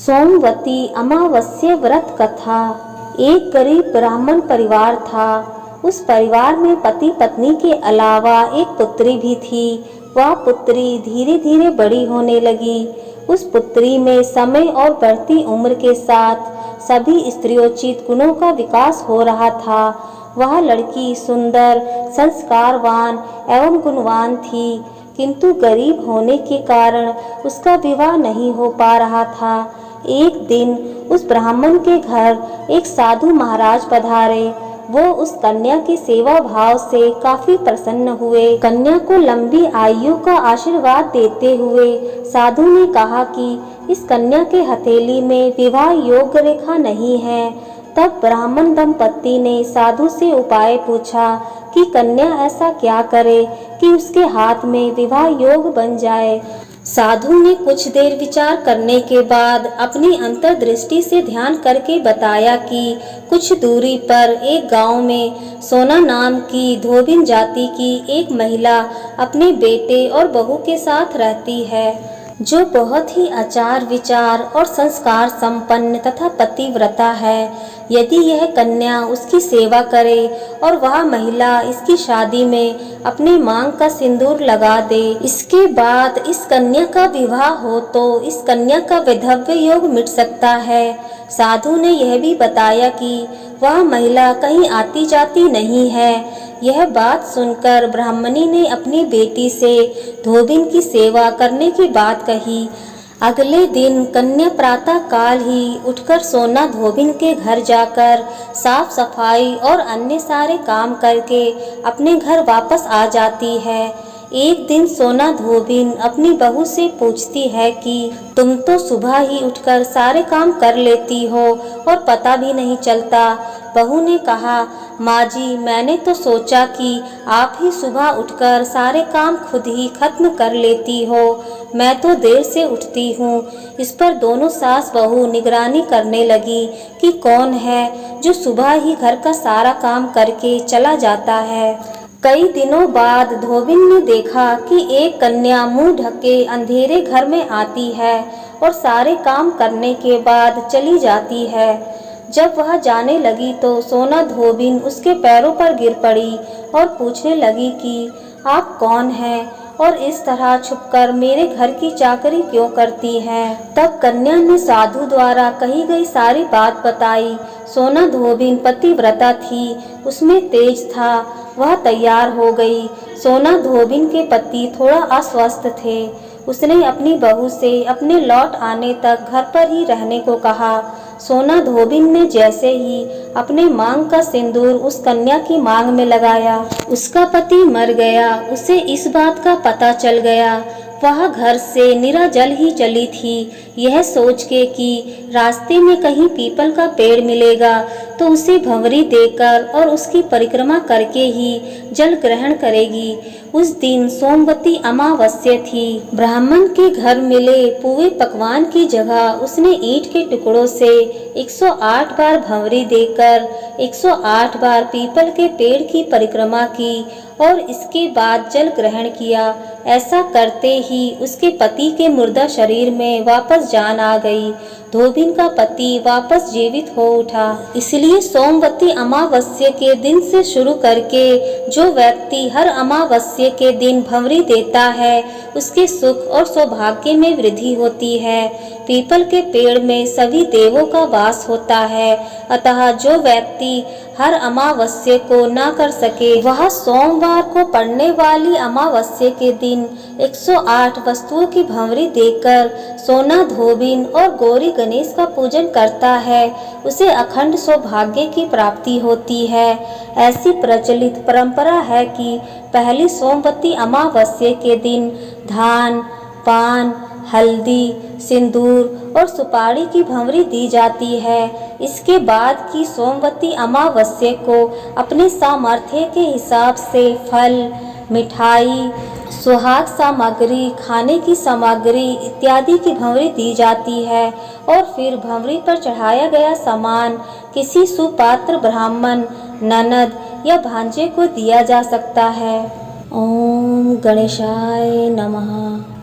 सोमवती अमावस्या व्रत कथा। एक गरीब ब्राह्मण परिवार था। उस परिवार में पति पत्नी के अलावा एक पुत्री भी थी। वह पुत्री धीरे धीरे बड़ी होने लगी। उस पुत्री में समय और बढ़ती उम्र के साथ सभी स्त्रियोचित गुणों का विकास हो रहा था। वह लड़की सुंदर, संस्कारवान एवं गुणवान थी, किंतु गरीब होने के कारण उसका विवाह नहीं हो पा रहा था। एक दिन उस ब्राह्मण के घर एक साधु महाराज पधारे। वो उस कन्या की सेवा भाव से काफी प्रसन्न हुए। कन्या को लंबी आयु का आशीर्वाद देते हुए साधु ने कहा कि इस कन्या के हथेली में विवाह योग्य रेखा नहीं है। तब ब्राह्मण दंपत्ति ने साधु से उपाय पूछा कि कन्या ऐसा क्या करे कि उसके हाथ में विवाह योग बन जाए। साधु ने कुछ देर विचार करने के बाद अपनी अंतर्दृष्टि से ध्यान करके बताया कि कुछ दूरी पर एक गांव में सोना नाम की धोबिन जाति की एक महिला अपने बेटे और बहू के साथ रहती है, जो बहुत ही आचार विचार और संस्कार संपन्न तथा पतिव्रता है। यदि यह कन्या उसकी सेवा करे और वह महिला इसकी शादी में अपने मांग का सिंदूर लगा दे, इसके बाद इस कन्या का विवाह हो तो इस कन्या का वैधव्य योग मिट सकता है। साधु ने यह भी बताया कि वह महिला कहीं आती जाती नहीं है। यह बात सुनकर ब्राह्मणी ने अपनी बेटी से धोबिन की सेवा करने की बात कही। अगले दिन कन्या प्रातः काल ही उठकर सोना धोबिन के घर जाकर साफ सफाई और अन्य सारे काम करके अपने घर वापस आ जाती है। एक दिन सोना धोबिन अपनी बहू से पूछती है कि तुम तो सुबह ही उठकर सारे काम कर लेती हो और पता भी नहीं चलता। बहू ने कहा, माँ जी, मैंने तो सोचा कि आप ही सुबह उठकर सारे काम खुद ही खत्म कर लेती हो। मैं तो देर से उठती हूँ। इस पर दोनों सास बहू निगरानी करने लगी कि कौन है जो सुबह ही घर का सारा काम करके चला जाता है। कई दिनों बाद धोबिन ने देखा कि एक कन्या मुंह ढके अंधेरे घर में आती है और सारे काम करने के बाद चली जाती है। जब वह जाने लगी तो सोना धोबिन उसके पैरों पर गिर पड़ी और पूछने लगी कि आप कौन हैं और इस तरह छुपकर मेरे घर की चाकरी क्यों करती हैं। तब कन्या ने साधु द्वारा कही गई सारी बात बताई। सोना धोबिन पतिव्रता थी, उसमें तेज था। वह तैयार हो गई। सोना धोबिन के पति थोड़ा अस्वस्थ थे। उसने अपनी बहू से अपने लौट आने तक घर पर ही रहने को कहा। सोना धोबिन ने जैसे ही अपने मांग का सिंदूर उस कन्या की मांग में लगाया, उसका पति मर गया। उसे इस बात का पता चल गया। वह घर से निराजल ही चली थी, यह सोच के कि रास्ते में कहीं पीपल का पेड़ मिलेगा तो उसे भंवरी देकर और उसकी परिक्रमा करके ही जल ग्रहण करेगी। उस दिन सोमवती अमावस्या थी। ब्राह्मण के घर मिले पुए पकवान की जगह उसने ईंट के टुकड़ों से 108 बार भंवरी देकर 108 बार पीपल के पेड़ की परिक्रमा की और इसके बाद जल ग्रहण किया। ऐसा करते ही उसके पति के मुर्दा शरीर में वापस जान आ गई। धोबिन का पति वापस जीवित हो उठा। इसलिए सोमवती अमावस्या के दिन से शुरू करके जो व्यक्ति हर अमावस्या के दिन भंवरी देता है, उसके सुख और सौभाग्य में वृद्धि होती है। पीपल के पेड़ में सभी देवों का वास होता है, अतः जो व्यक्ति हर अमावस्या को न कर सके, वह सोमवार को पड़ने वाली अमावस्या के दिन 108 वस्तुओं की भंवरी देकर सोना धोबिन और गौरी गणेश का पूजन करता है, उसे अखंड सौभाग्य की प्राप्ति होती है। ऐसी प्रचलित परंपरा है कि पहली सोमवती अमावस्या के दिन धान, पान, हल्दी, सिंदूर और सुपारी की भंवरी दी जाती है। इसके बाद की सोमवती अमावस्या को अपने सामर्थ्य के हिसाब से फल, मिठाई, सुहाग सामग्री, खाने की सामग्री इत्यादि की भंवरी दी जाती है और फिर भंवरी पर चढ़ाया गया सामान किसी सुपात्र ब्राह्मण, ननद या भांजे को दिया जा सकता है। ओम गणेशाय नमः।